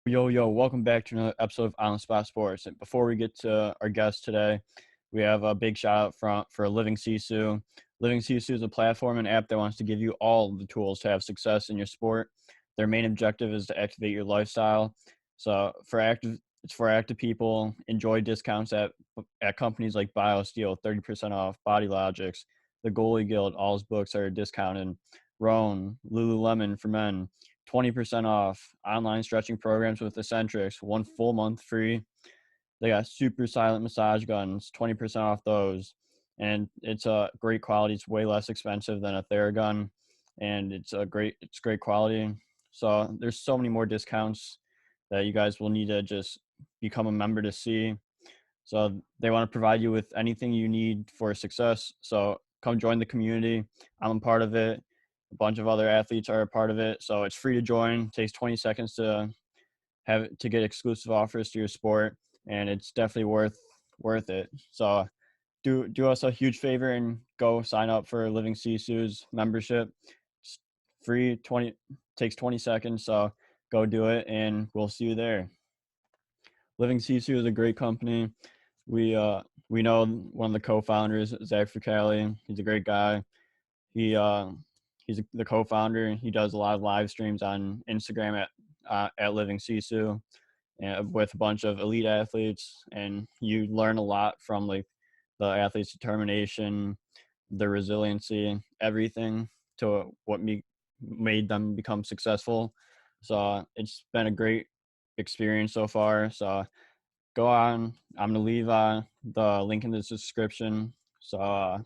Yo, welcome back to another episode of On the Spot Sports. And before we get to our guest today, we have a big shout out for Living Sisu. Living Sisu is a platform and app that wants to give you all the tools to have success in your sport. Their main objective is to activate your lifestyle. So it's for active people. Enjoy discounts at companies like BioSteel, 30% off, Body Logics, the Goalie Guild, all his books are discounted. Roan, Lululemon for men, 20% off, online stretching programs with Eccentrics, 1 full month free. They got super silent massage guns, 20% off those. And it's a great quality. It's way less expensive than a Theragun, and it's great quality. So there's so many more discounts that you guys will need to just become a member to see. So they want to provide you with anything you need for success. So come join the community. I'm a part of it. A bunch of other athletes are a part of it. So it's free to join. It takes 20 seconds to get exclusive offers to your sport, and it's definitely worth it. So do us a huge favor and go sign up for Living Sisu's membership. It's free, takes 20 seconds. So go do it, and we'll see you there. Living Sisu is a great company. We know one of the co-founders, Zach Fricali. He's a great guy. He's the co-founder. He does a lot of live streams on Instagram at Living Sisu, with a bunch of elite athletes, and you learn a lot from like the athletes' determination, their resiliency, everything to what made them become successful. So it's been a great experience so far. So go on. I'm gonna leave the link in the description. So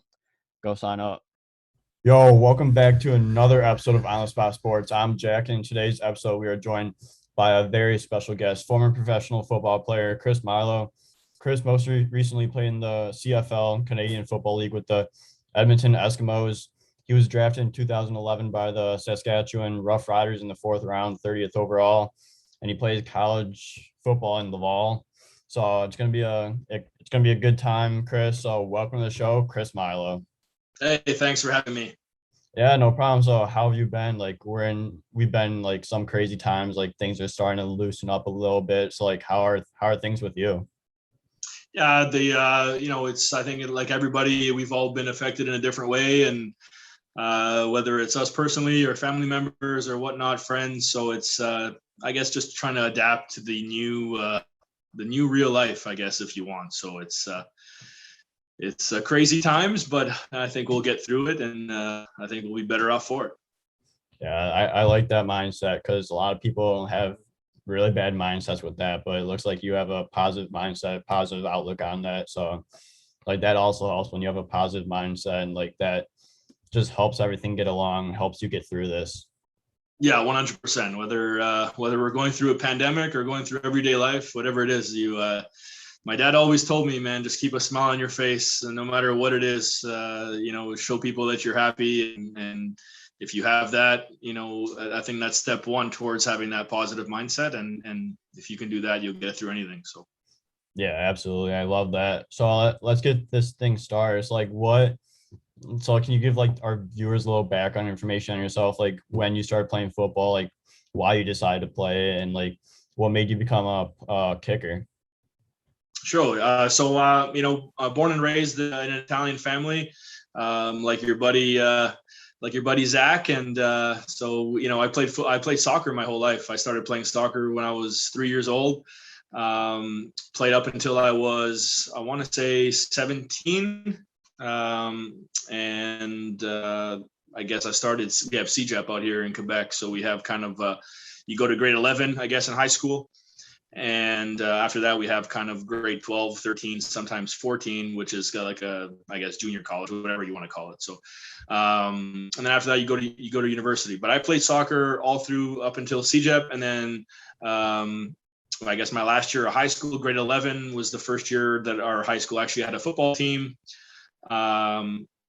go sign up. Yo, welcome back to another episode of On the Spot Sports. I'm Jack, and in today's episode, we are joined by a very special guest, former professional football player, Chris Milo. Chris most recently played in the CFL, Canadian Football League, with the Edmonton Ekimos. He was drafted in 2011 by the Saskatchewan Rough Riders in the 4th round, 30th overall, and he plays college football in Laval. So it's gonna be a good time, Chris. So welcome to the show, Chris Milo. Hey, thanks for having me. Yeah, no problem. So how have you been? Like we've been like some crazy times, like things are starting to loosen up a little bit. So like how are things with you? Yeah, it's I think like everybody, we've all been affected in a different way, and whether it's us personally or family members or whatnot, friends. So it's I guess just trying to adapt to the new real life, I guess, if you want. So it's crazy times, but I think we'll get through it, and I think we'll be better off for it. Yeah, I like that mindset because a lot of people have really bad mindsets with that, but it looks like you have a positive mindset, positive outlook on that. So like that also helps when you have a positive mindset, and like that just helps everything get along, helps you get through this. Yeah, 100%. Whether we're going through a pandemic or going through everyday life, whatever it is, my dad always told me, man, just keep a smile on your face, and no matter what it is, show people that you're happy, and if you have that, I think that's step one towards having that positive mindset, and if you can do that, you'll get through anything. So Yeah, absolutely. I love that. So let's get this thing started. It's like so can you give like our viewers a little background information on yourself, like when you started playing football, like why you decided to play, and like what made you become a kicker? sure. Born and raised in an Italian family, like your buddy Zach, and I played soccer my whole life. I started playing soccer when I was 3 years old. Played up until I want to say 17, and I guess I started. We have CJEP out here in Quebec, so we have kind of you go to grade 11, I guess, in high school. And after that, we have kind of grade 12, 13, sometimes 14, which is like I guess, junior college, whatever you want to call it. So, and then after that, you go to university. But I played soccer all through up until CJEP, and then I guess my last year of high school, grade 11, was the first year that our high school actually had a football team.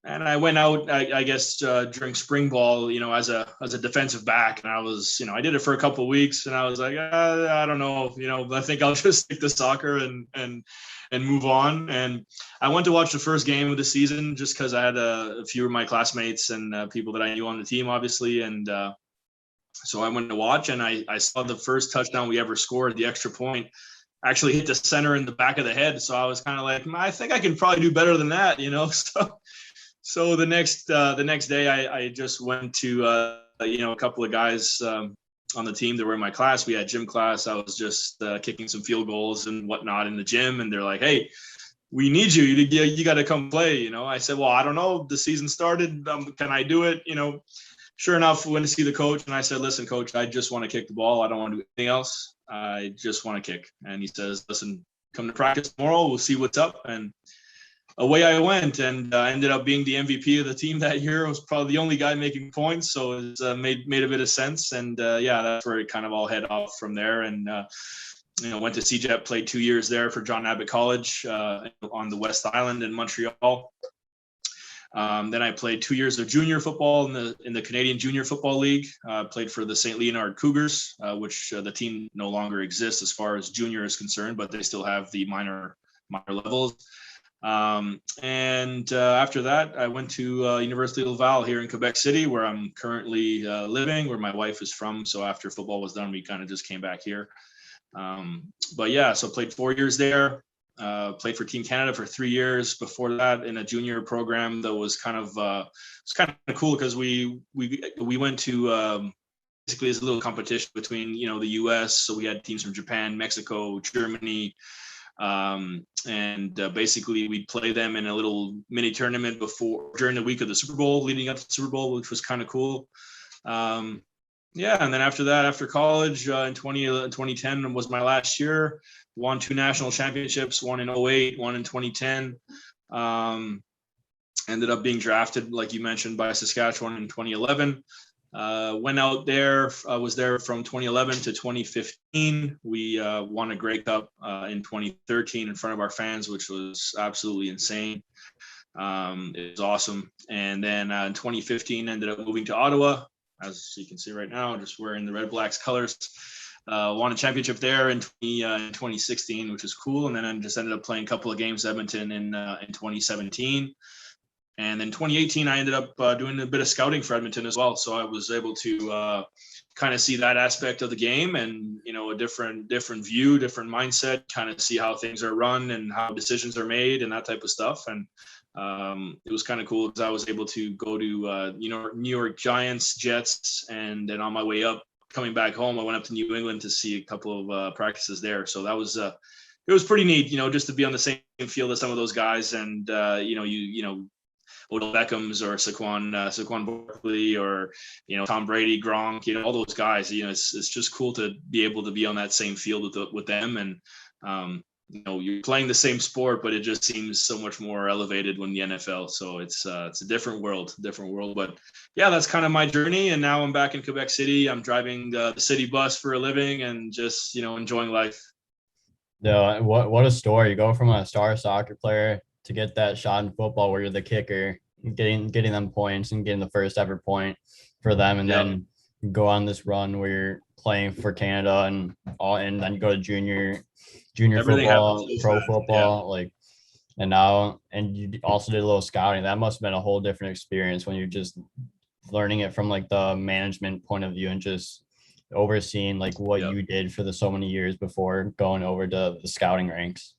And I went out, I guess, during spring ball, as a defensive back, and I did it for a couple of weeks, and I was like, I don't know, I think I'll just stick to soccer and move on. And I went to watch the first game of the season just because I had a few of my classmates and people that I knew on the team, obviously, and So I went to watch, and I saw the first touchdown we ever scored, the extra point, actually hit the center in the back of the head. So I was kind of like, I think I can probably do better than that, you know? So the next day I just went to, a couple of guys on the team that were in my class. We had gym class. I was just kicking some field goals and whatnot in the gym. And they're like, hey, we need you. You got to come play. You know, I said, well, I don't know. The season started. Can I do it? You know, sure enough, went to see the coach, and I said, listen, coach, I just want to kick the ball. I don't want to do anything else. I just want to kick. And he says, listen, come to practice tomorrow. We'll see what's up. And away I went, and ended up being the MVP of the team that year. I was probably the only guy making points, so it made a bit of sense. And that's where it kind of all head off from there. And went to CJEP, played 2 years there for John Abbott College on the West Island in Montreal. Then I played 2 years of junior football in the Canadian Junior Football League. Played for the St. Leonard Cougars, which the team no longer exists as far as junior is concerned, but they still have the minor levels. After that, I went to University of Laval here in Quebec City, where I'm currently living, where my wife is from. So after football was done, we kind of just came back here. So played 4 years there. Played for Team Canada for 3 years before that in a junior program that was kind of cool, because we went to basically as a little competition between the U.S. So we had teams from Japan, Mexico, Germany, basically we'd play them in a little mini tournament during the week of the Super Bowl, leading up to the Super Bowl, which was kind of cool. And then after that, after college, in 2010 was my last year. Won 2 national championships, one in 2008, one in 2010. Ended up being drafted, like you mentioned, by Saskatchewan in 2011. Went out there. I was there from 2011 to 2015. We won a Grey Cup in 2013 in front of our fans, which was absolutely insane. It was awesome. And then in 2015, ended up moving to Ottawa. As you can see right now, just wearing the Red Blacks colors. Won a championship there in 2016, which is cool. And then I just ended up playing a couple of games Edmonton in 2017. And then 2018, I ended up doing a bit of scouting for Edmonton as well. So I was able to kind of see that aspect of the game, and a different view, different mindset, kind of see how things are run and how decisions are made and that type of stuff. And it was kind of cool because I was able to go to New York Giants, Jets, and then on my way up, coming back home, I went up to New England to see a couple of practices there. So that was it was pretty neat, just to be on the same field as some of those guys, and Odell Beckham's or Saquon Barkley or Tom Brady, Gronk, all those guys. It's just cool to be able to be on that same field with them, and you're playing the same sport, but it just seems so much more elevated when the NFL. So it's a different world. But yeah, that's kind of my journey. And now I'm back in Quebec City. I'm driving the city bus for a living and just enjoying life. Yeah, what a story! You go from a star soccer player to get that shot in football where you're the kicker, getting them points and getting the first ever point for them, and then go on this run where you're playing for Canada and then you go to junior Everything football, happens so pro fast. football, and you also did a little scouting. That must have been a whole different experience when you're just learning it from the management point of view and just overseeing what you did for so many years before going over to the scouting ranks.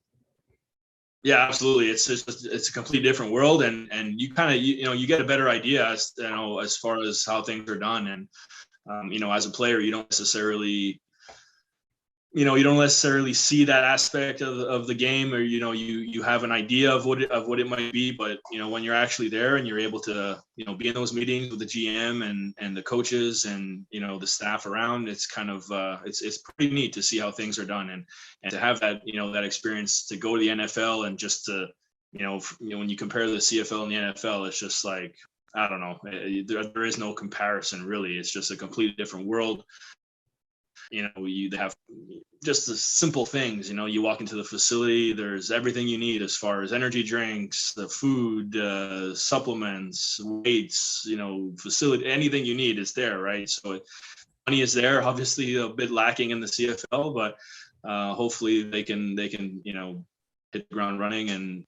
Yeah, absolutely. It's a completely different world, and you kind of you get a better idea as far as how things are done. And as a player, you don't necessarily see that aspect of the game, or you have an idea of what it might be, but when you're actually there and you're able to be in those meetings with the GM and the coaches and the staff around, it's kind of it's pretty neat to see how things are done, and to have that that experience to go to the NFL, and just to when you compare the CFL and the NFL, it's just like, I don't know, there is no comparison really. It's just a completely different world. You have just the simple things. You walk into the facility, there's everything you need as far as energy drinks, the food, supplements, weights, facility, anything you need is there, right? So money is there, obviously a bit lacking in the CFL, but hopefully they can hit the ground running, and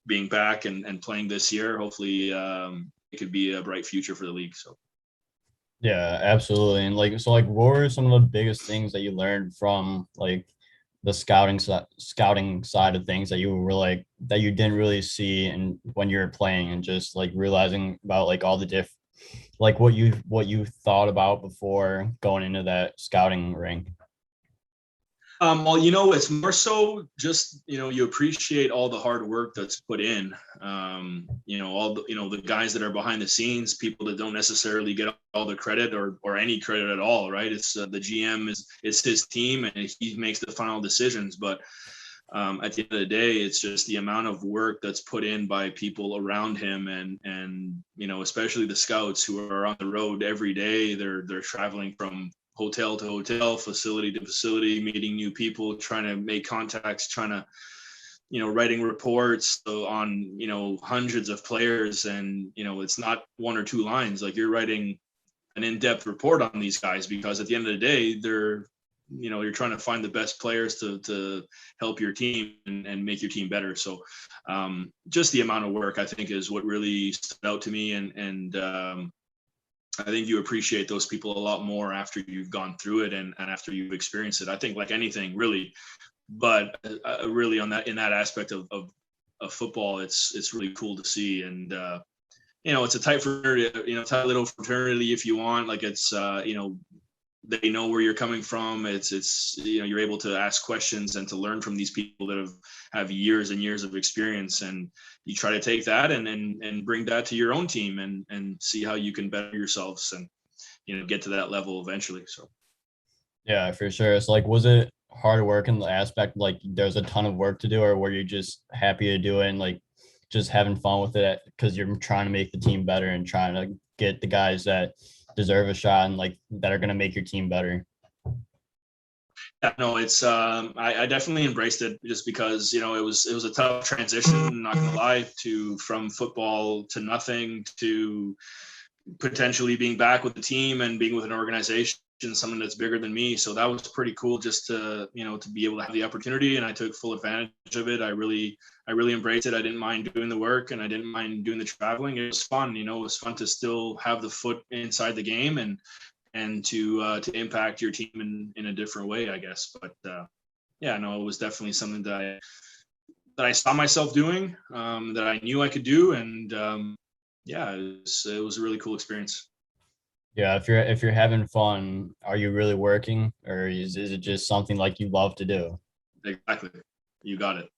being back and playing this year, hopefully it could be a bright future for the league. So Yeah, absolutely. And like, so like, what were some of the biggest things that you learned from like the scouting side of things that you were like that you didn't really see and when you were playing and just like realizing about like all the like what you thought about before going into that scouting ring? Well, it's more so just, you appreciate all the hard work that's put in. All the guys that are behind the scenes, people that don't necessarily get all the credit or any credit at all, right? It's the GM is his team and he makes the final decisions. But at the end of the day, it's just the amount of work that's put in by people around him, and especially the scouts who are on the road every day. They're traveling from hotel to hotel, facility to facility, meeting new people, trying to make contacts, trying to writing reports on hundreds of players, and it's not one or two lines. Like, you're writing an in-depth report on these guys, because at the end of the day, you're trying to find the best players to help your team and make your team better. So just the amount of work, I think, is what really stood out to me. And I think you appreciate those people a lot more after you've gone through it, and after you've experienced it. I think, like anything really, but really in that aspect of football, it's really cool to see. And it's a tight fraternity, tight little fraternity, if you want. Like, it's they know where you're coming from. It's you're able to ask questions and to learn from these people that have years and years of experience, and you try to take that and bring that to your own team, and see how you can better yourselves, and get to that level eventually. So Yeah, for sure. It's like, was it hard work in the aspect like there's a ton of work to do, or were you just happy to do it and like just having fun with it because you're trying to make the team better and trying to get the guys that deserve a shot and like that are gonna make your team better? yeah, no, it's I definitely embraced it, just because it was a tough transition, not gonna lie, to from football to nothing to potentially being back with the team and being with an organization, something that's bigger than me. So that was pretty cool, just to be able to have the opportunity, and I took full advantage of it. I really embraced it. I didn't mind doing the work, and I didn't mind doing the traveling. It was fun. It was fun to still have the foot inside the game, and to impact your team in a different way, I guess. But yeah, no, it was definitely something that I saw myself doing, that I knew I could do, and yeah, it was a really cool experience. Yeah, if you're having fun, are you really working, or is it just something like you love to do? Exactly, you got it.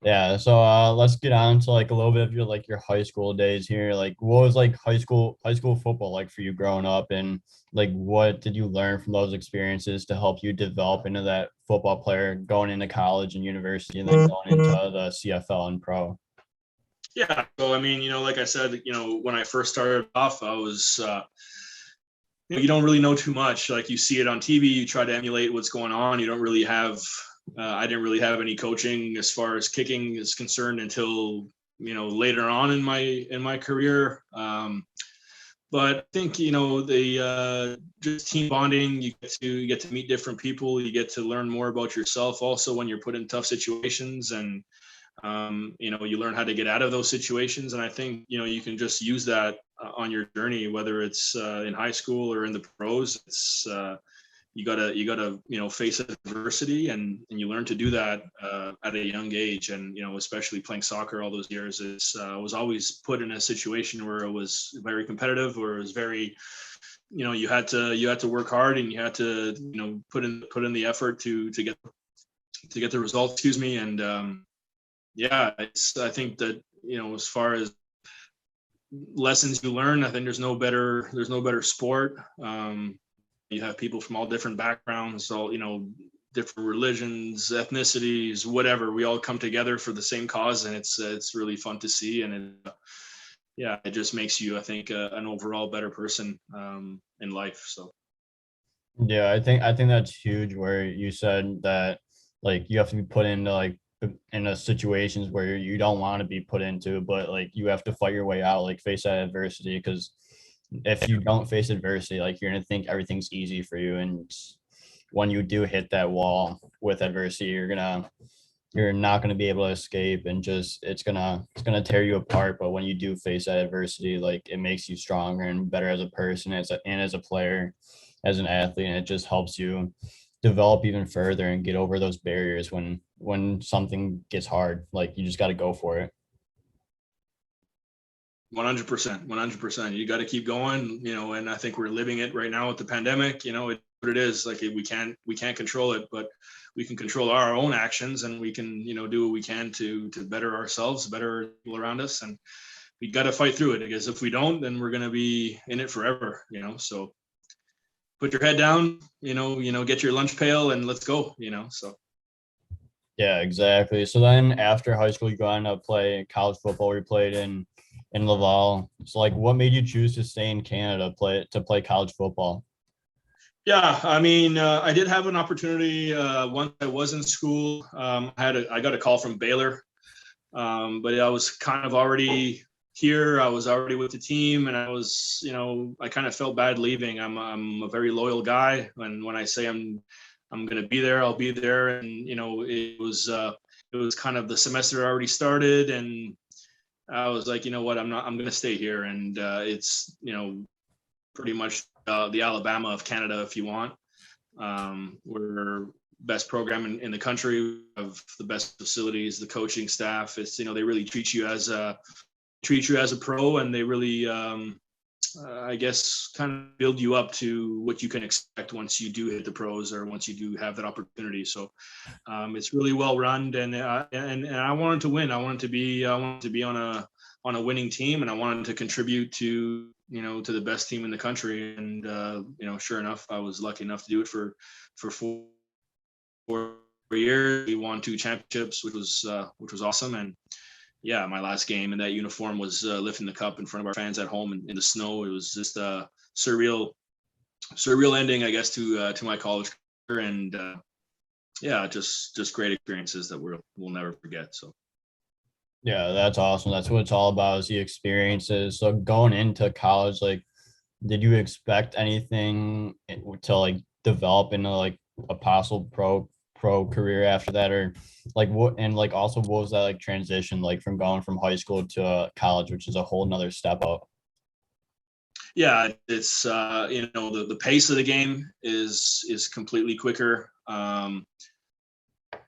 Yeah, so let's get on to like a little bit of your high school days here. Like, what was like high school football like for you growing up, and like what did you learn from those experiences to help you develop into that football player going into college and university and then going into the CFL and pro? Yeah, so I mean, like I said, when I first started off, I was you don't really know too much. Like, you see it on TV, you try to emulate what's going on. You don't really have I didn't really have any coaching as far as kicking is concerned until later on in my career. But I think the just team bonding. You get to meet different people. You get to learn more about yourself also when you're put in tough situations, and you learn how to get out of those situations. And I think you can just use that on your journey, whether it's in high school or in the pros. It's you gotta face adversity, and you learn to do that at a young age. And especially playing soccer all those years, it's was always put in a situation where it was very competitive, or it was very you had to work hard, and you had to put in the effort to get the results, excuse me. And yeah, I think that as far as lessons you learn, I think there's no better sport. You have people from all different backgrounds, all different religions, ethnicities, whatever. We all come together for the same cause, and it's really fun to see. And yeah, it just makes you, I think, an overall better person in life. So Yeah, I think that's huge where you said that like you have to be put into like into situations where you don't want to be put into, but like you have to fight your way out, like face that adversity. Because if you don't face adversity, like you're gonna think everything's easy for you, and when you do hit that wall with adversity, you're gonna you're not going to be able to escape, and just it's gonna tear you apart. But when you do face that adversity, like it makes you stronger and better as a person, as a player, as an athlete, and it just helps you develop even further and get over those barriers when something gets hard. Like you just got to go for it. 100%, 100%. You got to keep going, and I think we're living it right now with the pandemic. What it is. Like we can't control it, but we can control our own actions, and we can, do what we can to better ourselves, better people around us, and we got to fight through it, because if we don't, then we're going to be in it forever. So put your head down, get your lunch pail and let's go. So. Yeah, exactly. So then after high school, you go on to play college football. You played in Laval. So like, what made you choose to stay in Canada play college football? Yeah, I mean, I did have an opportunity once I was in school. I got a call from Baylor, but I was kind of already here. I was already with the team, and I kind of felt bad leaving. I'm a very loyal guy, and when I say I'm going to be there, I'll be there. And it was kind of the semester already started, and I was like, you know what, I'm going to stay here, and it's pretty much the Alabama of Canada, if you want. We're best program in the country. We have the best facilities, the coaching staff. It's they really treat you as a pro, and they really I guess kind of build you up to what you can expect once you do hit the pros, or once you do have that opportunity. So it's really well run, and I wanted to win. I wanted to be on a winning team, and I wanted to contribute to to the best team in the country. And sure enough, I was lucky enough to do it for 4 years. We won 2 championships, which was awesome. And yeah, my last game in that uniform was lifting the cup in front of our fans at home in the snow. It was just a surreal ending, I guess, to my college career. And yeah, just great experiences that we'll never forget. So. Yeah, that's awesome. That's what it's all about, is the experiences. So going into college, like, did you expect anything to like develop into like a possible pro career after that, or like what? And like also, what was that like transition like from going from high school to college, which is a whole nother step up? Yeah, it's the pace of the game is completely quicker.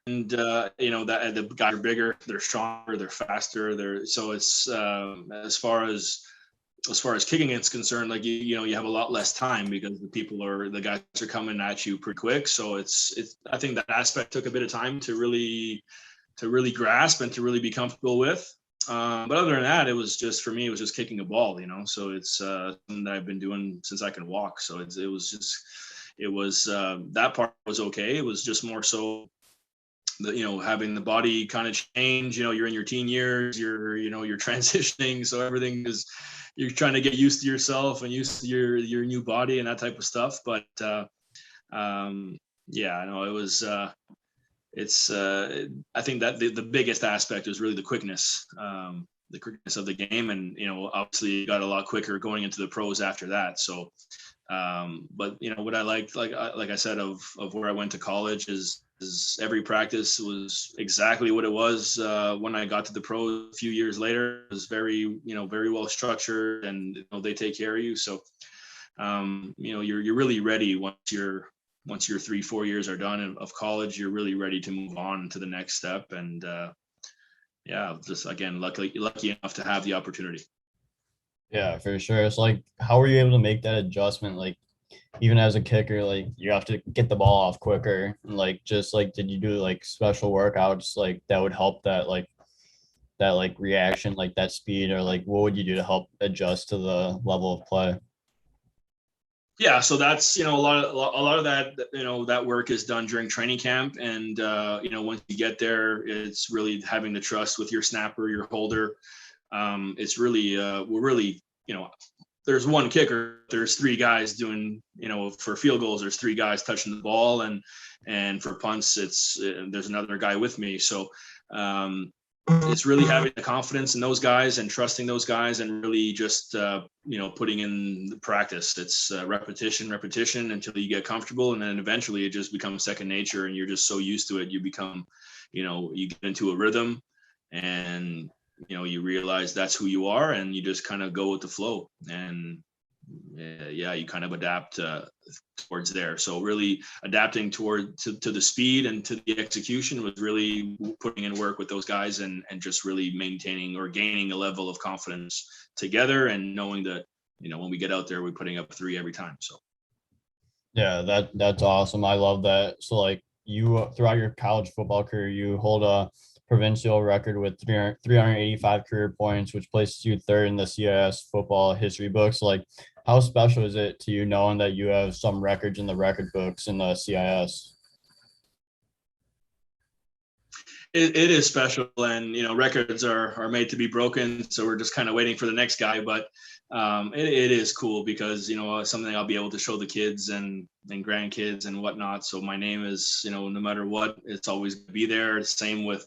And that the guys are bigger, they're stronger, they're faster, so it's as far as kicking it's concerned, like you have a lot less time, because the guys are coming at you pretty quick. So it's I think that aspect took a bit of time to really grasp and to really be comfortable with. But other than that, it was just, for me, it was just kicking a ball, so it's something that I've been doing since I can walk. So it was that part was okay. It was just more so having the body kind of change. You're in your teen years, you're transitioning, so everything is, you're trying to get used to yourself and used to your new body and that type of stuff. But yeah, no, it was it's I think that the biggest aspect is really the quickness of the game. And obviously you got a lot quicker going into the pros after that. So but what I liked, like I said, of where I went to college is every practice was exactly what it was when I got to the pros a few years later. It was very well structured, and they take care of you. So you're really ready once your 3-4 years are done of college. You're really ready to move on to the next step. And yeah, just again, lucky enough to have the opportunity. Yeah, for sure. It's like, how were you able to make that adjustment? Like, even as a kicker, like you have to get the ball off quicker. And like, just like, did you do like special workouts like that would help that like reaction, like that speed, or like what would you do to help adjust to the level of play? Yeah, so that's a lot of that that work is done during training camp. And once you get there, it's really having the trust with your snapper, your holder. It's really we're really there's one kicker, there's 3 guys doing, for field goals, there's 3 guys touching the ball, and for punts, it's there's another guy with me. So it's really having the confidence in those guys and trusting those guys and really just, putting in the practice. It's repetition until you get comfortable. And then eventually it just becomes second nature and you're just so used to it. You become, you get into a rhythm and, you realize that's who you are and you just kind of go with the flow. And you kind of adapt towards there. So really adapting to the speed and to the execution was really putting in work with those guys and just really maintaining or gaining a level of confidence together and knowing that, when we get out there, we're putting up 3 every time. So. Yeah, that's awesome. I love that. So like you throughout your college football career, you hold a provincial record with 385 career points, which places you third in the CIS football history books. Like, how special is it to you knowing that you have some records in the record books in the CIS? It is special, and records are made to be broken. So we're just kind of waiting for the next guy. But it is cool because something I'll be able to show the kids and grandkids and whatnot. So my name is no matter what, it's always going to be there. Same with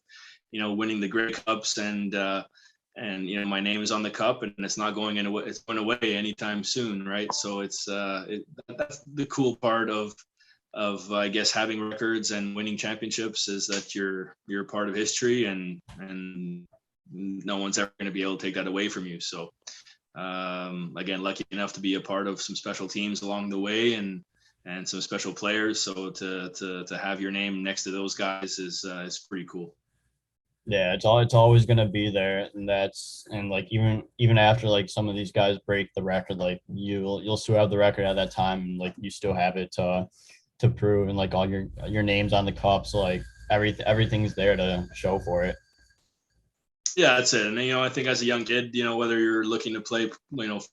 winning the Grey Cups and my name is on the cup and it's not going anywhere. It's going away anytime soon, right? So it's that's the cool part of I guess having records and winning championships is that you're a part of history and no one's ever going to be able to take that away from you. So again, lucky enough to be a part of some special teams along the way and some special players. So to have your name next to those guys is pretty cool. Yeah, it's always gonna be there, and like even after like some of these guys break the record, like you'll still have the record at that time, and like you still have it to prove, and like all your names on the cup, so like everything's there to show for it. Yeah, that's it. And I think as a young kid, whether you're looking to play,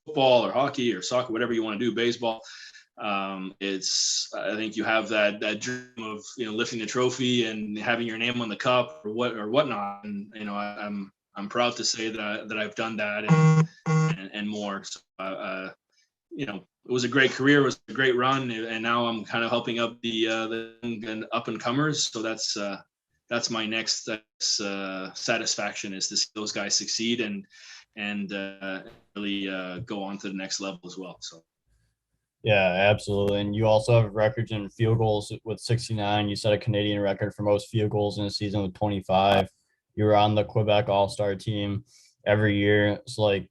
football or hockey or soccer, whatever you want to do, baseball, I think you have that dream of lifting the trophy and having your name on the cup or whatnot. And I'm proud to say that I've done that and more. So, it was a great career, it was a great run, and now I'm kind of helping up the up and comers. So that's my next satisfaction is to see those guys succeed and really go on to the next level as well. So. Yeah, absolutely. And you also have records in field goals with 69. You set a Canadian record for most field goals in a season with 25. You were on the Quebec All-Star team every year. It's like,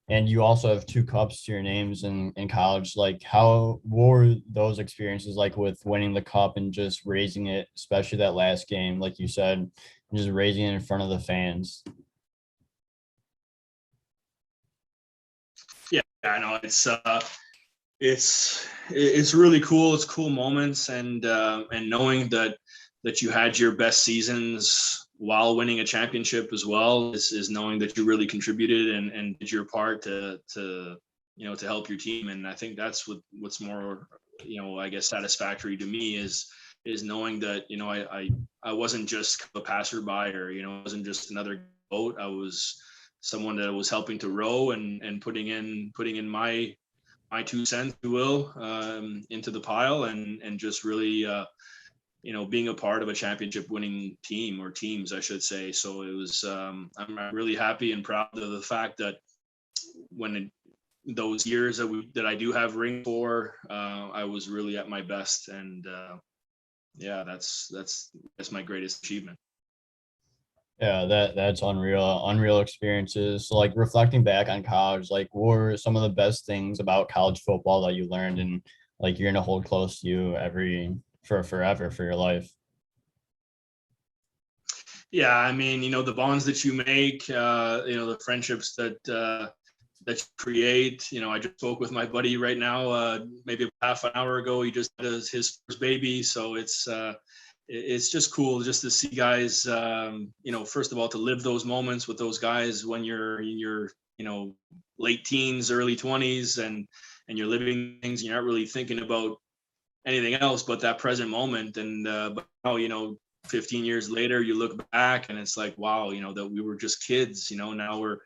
and you also have 2 cups to your names in college. Like, what were those experiences like with winning the cup and just raising it, especially that last game, like you said, just raising it in front of the fans? Yeah, I know it's really cool. It's cool moments and knowing that you had your best seasons while winning a championship as well is knowing that you really contributed and did your part to help your team. And I think that's what's more I guess satisfactory to me is knowing that I wasn't just a passerby or I wasn't just another boat. I was someone that was helping to row and putting in my 2 cents, if you will, into the pile and just really, being a part of a championship winning team or teams, I should say. So it was, I'm really happy and proud of the fact that those years that I do have ring for, I was really at my best. And that's my greatest achievement. Yeah, that's unreal experiences. So like reflecting back on college, like what were some of the best things about college football that you learned and like you're gonna hold close to you forever for your life? Yeah, I mean, the bonds that you make, the friendships that you create. I just spoke with my buddy right now, maybe half an hour ago. He just had his first baby, so it's just cool just to see guys, first of all, to live those moments with those guys when you're in your, late teens, early 20s, and you're living things, and you're not really thinking about anything else but that present moment. And but now, 15 years later, you look back and it's like, wow, that we were just kids. Now we're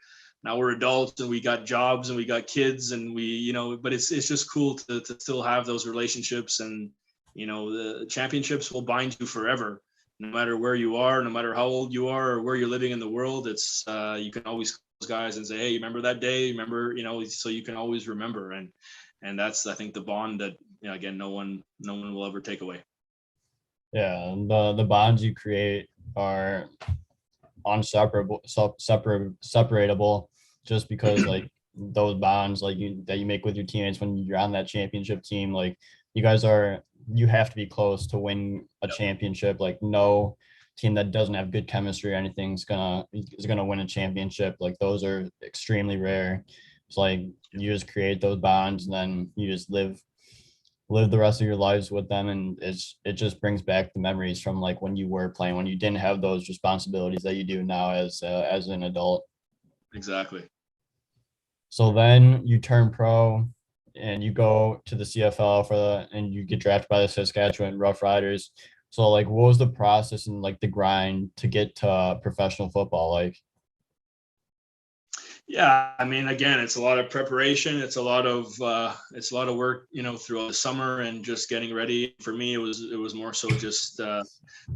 adults and we got jobs and we got kids and we, but it's just cool to still have those relationships and the championships will bind you forever. no matter where you are, no matter how old you are or where you're living in the world, it's you can always call those guys and say, hey, you remember that day? Remember, so you can always remember. And that's, I think, the bond that, again, no one will ever take away. Yeah, the bonds you create are separatable, just because like those bonds like that you make with your teammates when you're on that championship team, like you have to be close to win a championship. Like no team that doesn't have good chemistry or anything is gonna win a championship. Like those are extremely rare. It's like you just create those bonds and then you just live the rest of your lives with them, and it just brings back the memories from like when you were playing, when you didn't have those responsibilities that you do now as an adult. Exactly. So then you turn pro and you go to the CFL and you get drafted by the Saskatchewan Roughriders. So like what was the process and like the grind to get to professional football like? Yeah, I mean, again, it's a lot of preparation. It's a lot of work, throughout the summer and just getting ready. For me, it was more so just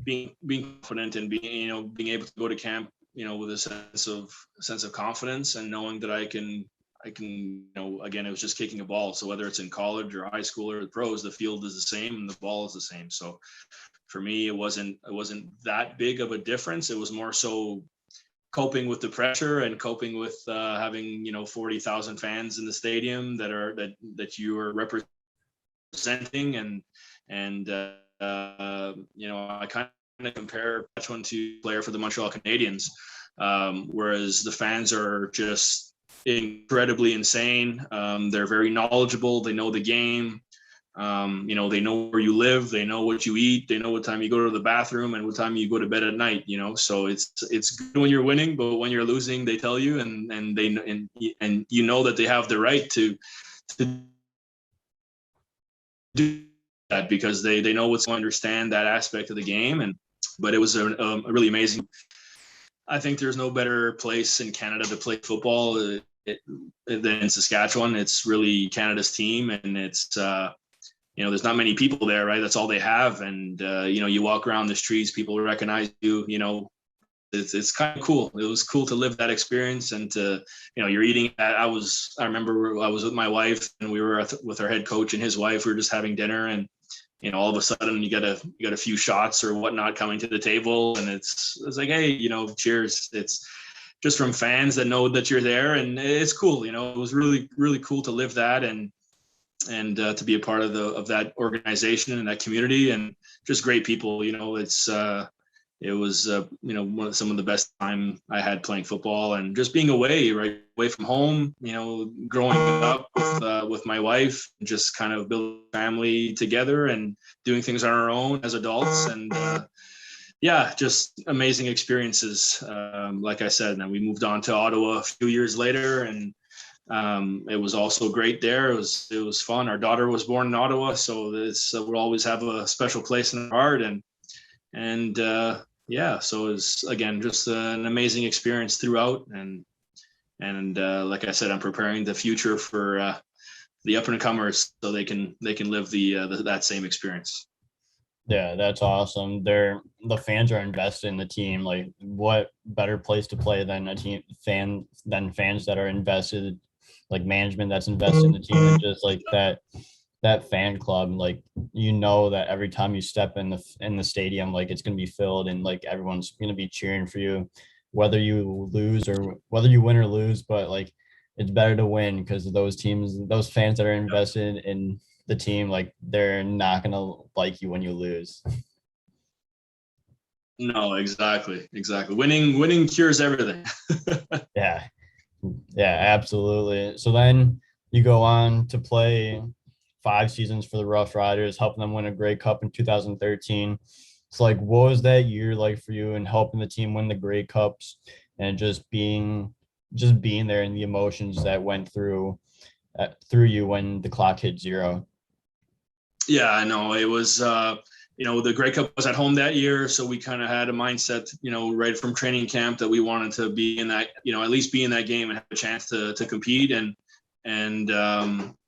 being confident and being able to go to camp, with a sense of confidence and knowing that I can, again, it was just kicking a ball. So whether it's in college or high school or the pros, the field is the same and the ball is the same. So for me, it wasn't that big of a difference. It was more so coping with the pressure and coping with having 40,000 fans in the stadium that you are representing, and I kind of compare Saskatchewan to player for the Montreal Canadiens, whereas the fans are just incredibly insane. They're very knowledgeable. They know the game. They know where you live, they know what you eat, they know what time you go to the bathroom and what time you go to bed at night, so it's good when you're winning, but when you're losing, they tell you, and that they have the right to do that, because they know what's going to understand that aspect of the game. But it was a really amazing. I think there's no better place in Canada to play football than Saskatchewan. It's really Canada's team, and it's there's not many people there, right? That's all they have. And, you walk around the streets, people recognize you, it's kind of cool. It was cool to live that experience and to, you're eating. I remember I was with my wife and we were with our head coach and his wife. We were just having dinner, and, all of a sudden you got a few shots or whatnot coming to the table, and it's like, hey, cheers. It's just from fans that know that you're there, and it's cool. It was really, really cool to live that and to be a part of that organization and that community, and just great people. It was some of the best time I had playing football, and just being away from home, growing up with my wife, and just kind of building family together and doing things on our own as adults. And just amazing experiences. Like I said, and then we moved on to Ottawa a few years later, and it was also great there. It was fun. Our daughter was born in Ottawa, so we'll always have a special place in our heart. And so it was, again, just an amazing experience throughout. And like I said, I'm preparing the future for the up and comers, so they can live that same experience. Yeah, that's awesome. The fans are invested in the team. Like, what better place to play than than fans that are invested, like management that's invested in the team, and just like that fan club. Like, that every time you step in the stadium, like it's gonna be filled, and like everyone's gonna be cheering for you, whether you win or lose. But like, it's better to win, because those fans that are invested in the team, like they're not gonna like you when you lose. No, exactly. Winning cures everything. Yeah, absolutely. So then you go on to play 5 seasons for the Rough Riders, helping them win a Grey Cup in 2013. So like, what was that year like for you, and helping the team win the Grey Cups, and just being there, and the emotions that went through you when the clock hit 0? Yeah, I know. It was, the Grey Cup was at home that year, so we kind of had a mindset, right from training camp, that we wanted to be in that, at least be in that game and have a chance to compete. And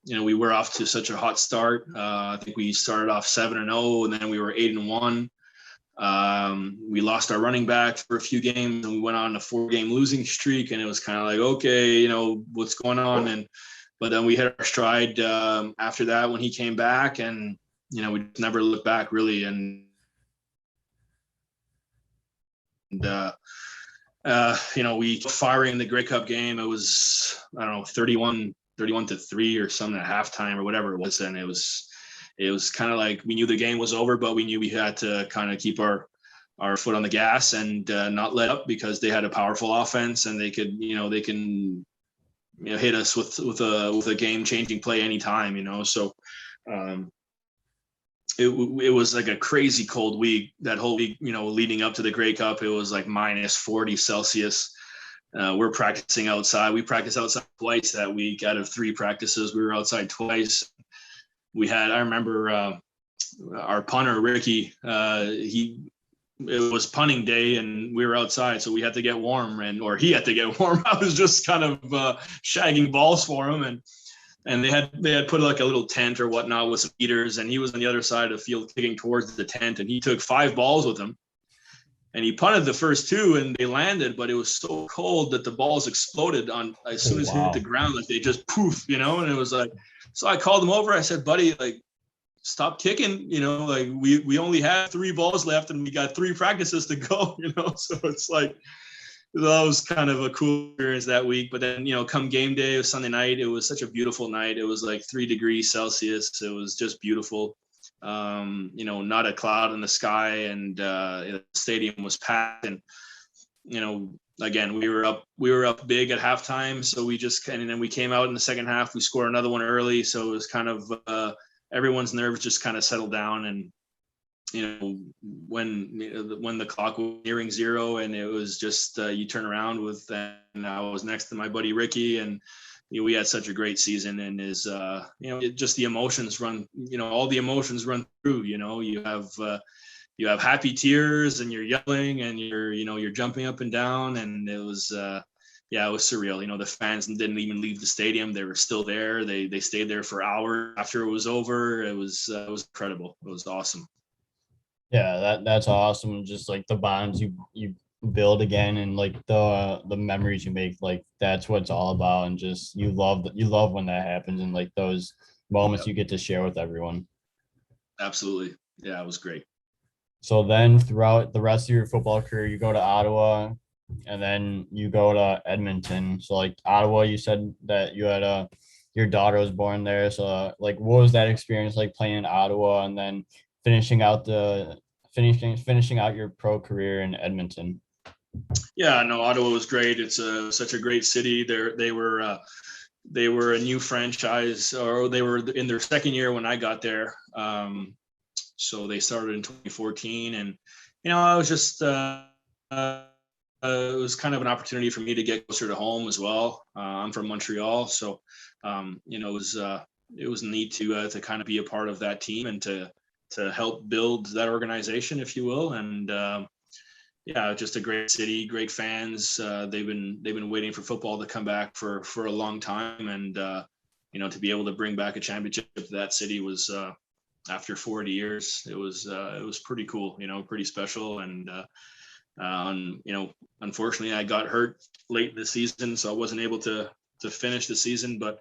we were off to such a hot start. I think we started off 7-0, and then we were 8-1. We lost our running back for a few games, and we went on a 4-game losing streak, and it was kind of like, okay, what's going on? But then we hit our stride after that when he came back, and we never looked back really. We firing the Grey Cup game. It was, I don't know, 31-3 or something at halftime or whatever it was, and it was kind of like we knew the game was over, but we knew we had to kind of keep our foot on the gas and not let up, because they had a powerful offense, and they can hit us with a game-changing play anytime. So it was like a crazy cold week. That whole week, leading up to the Grey Cup, it was like minus 40 Celsius. We're practicing outside. We practiced outside twice that week. Out of 3 practices, we were outside twice. I remember our punter, Ricky, it was punting day and we were outside, so we had to get warm, or he had to get warm. I was just kind of shagging balls for him, and they had put like a little tent or whatnot with some heaters, and he was on the other side of the field kicking towards the tent, and he took 5 balls with him, and he punted the first 2 and they landed, but it was so cold that the balls exploded as soon as it hit the ground, like they just poof, and it was like, so I called him over. I said, buddy, like, stop kicking, like we only have 3 balls left and we got 3 practices to go, so it's like, that was kind of a cool experience that week. But then, come game day, it was Sunday night. It was such a beautiful night. It was like 3 degrees Celsius. It was just beautiful. Not a cloud in the sky, and the stadium was packed. And, again, we were up big at halftime. So and then we came out in the second half, we scored another one early. So it was kind of, everyone's nerves just kind of settled down. And, when the clock was nearing 0, and it was just, you turn around and I was next to my buddy Ricky, and, we had such a great season, and just the emotions run, all the emotions run through, you have happy tears, and you're yelling, and you're jumping up and down. And it was, it was surreal. The fans didn't even leave the stadium. They were still there. They stayed there for hours after it was over. It was incredible. It was awesome. Yeah, that's awesome. Just like the bonds you build again, and like the memories you make, like that's what it's all about. And just you love when that happens, and like those moments you get to share with everyone. Absolutely. Yeah, it was great. So then throughout the rest of your football career, you go to Ottawa, and then you go to Edmonton. So like Ottawa, you said that you had your daughter was born there. So like, what was that experience like playing in Ottawa, and then finishing out your pro career in Edmonton? Yeah, no, Ottawa was great. It's such a great city. They were a new franchise, or they were in their second year when I got there. So they started in 2014, and I was just it was kind of an opportunity for me to get closer to home as well. I'm from Montreal, so it was neat to kind of be a part of that team, and to help build that organization, if you will. And just a great city, great fans. They've been waiting for football to come back for a long time, and to be able to bring back a championship to that city was, after 40 years, it was pretty cool, pretty special. And unfortunately, I got hurt late in the season, so I wasn't able to finish the season. But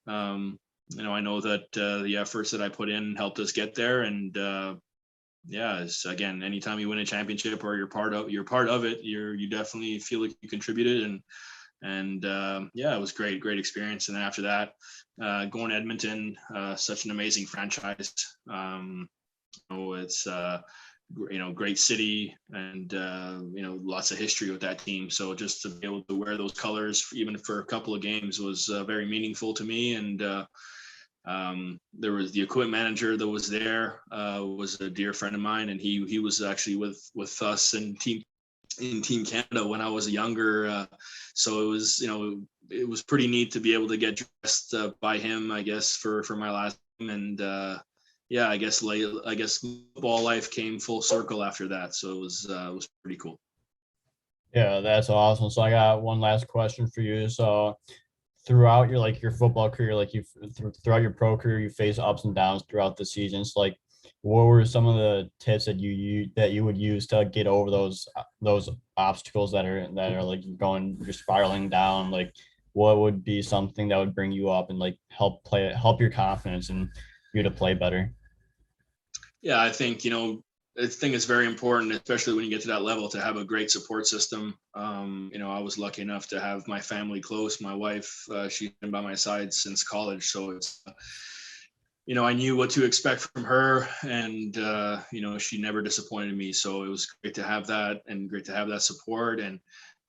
I know that the efforts that I put in helped us get there. And it's, again, anytime you win a championship or you're part of it, you definitely feel like you contributed. And it was great experience. And then after that, going to Edmonton, such an amazing franchise. It's great city, and lots of history with that team. So just to be able to wear those colors even for a couple of games was very meaningful to me. And there was the equipment manager that was there, was a dear friend of mine, and he was actually with us in Team Canada when I was younger. So it was pretty neat to be able to get dressed by him, I guess, for my last time. And I guess football life came full circle after that. So it was pretty cool. Yeah, that's awesome. So I got one last question for you. So throughout your football career, throughout your pro career, you face ups and downs throughout the seasons. Like, what were some of the tips that you would use to get over those obstacles that are like you're spiraling down? Like, what would be something that would bring you up and like help your confidence and you to play better? Yeah, I think, I think it's very important, especially when you get to that level, to have a great support system. I was lucky enough to have my family close. My wife, she's been by my side since college, so I knew what to expect from her, and she never disappointed me. So it was great to have that, and great to have that support, and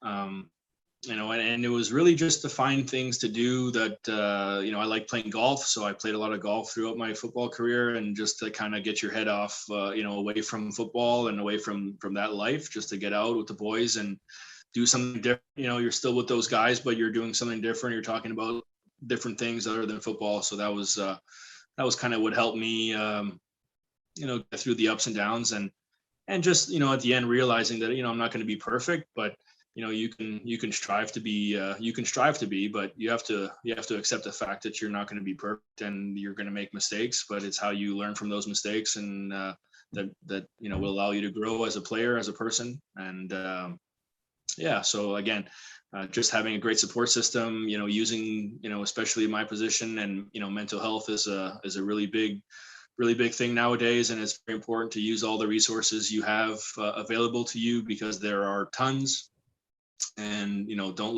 um, and it was really just to find things to do that, I like playing golf. So I played a lot of golf throughout my football career, and just to kind of get your head off, away from football and away from that life, just to get out with the boys and do something different. You're still with those guys, but you're doing something different. You're talking about different things other than football. So that was kind of what helped me, get through the ups and downs, and just, at the end, realizing that, I'm not going to be perfect, but you can strive to be, but you have to accept the fact that you're not going to be perfect, and you're going to make mistakes, but it's how you learn from those mistakes, and that will allow you to grow as a player, as a person. And yeah, so again, just having a great support system, using, especially my position, and mental health is a really big thing nowadays, and it's very important to use all the resources you have available to you, because there are tons. And don't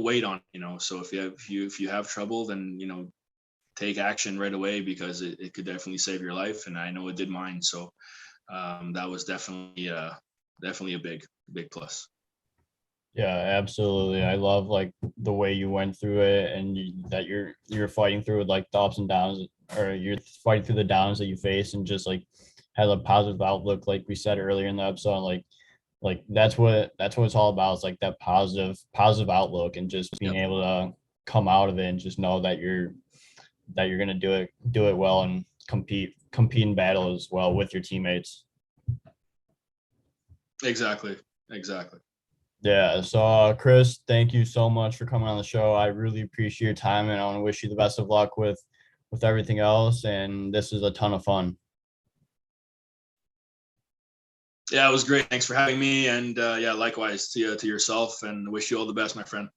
wait on it, so if you have trouble, then take action right away, because it could definitely save your life, and I know it did mine. So that was definitely a big plus. Yeah, absolutely. I love like the way you went through it and that you're fighting through like the ups and downs, or you're fighting through the downs that you face, and just like have a positive outlook, like we said earlier in the episode. Like that's what it's all about. It's like that positive outlook, and just being Yep. able to come out of it and just know that you're gonna do it well, and compete in battle as well with your teammates. Exactly. Yeah. So, Chris, thank you so much for coming on the show. I really appreciate your time, and I want to wish you the best of luck with everything else. And this is a ton of fun. Yeah, it was great. Thanks for having me, and yeah, likewise to yourself, and wish you all the best, my friend.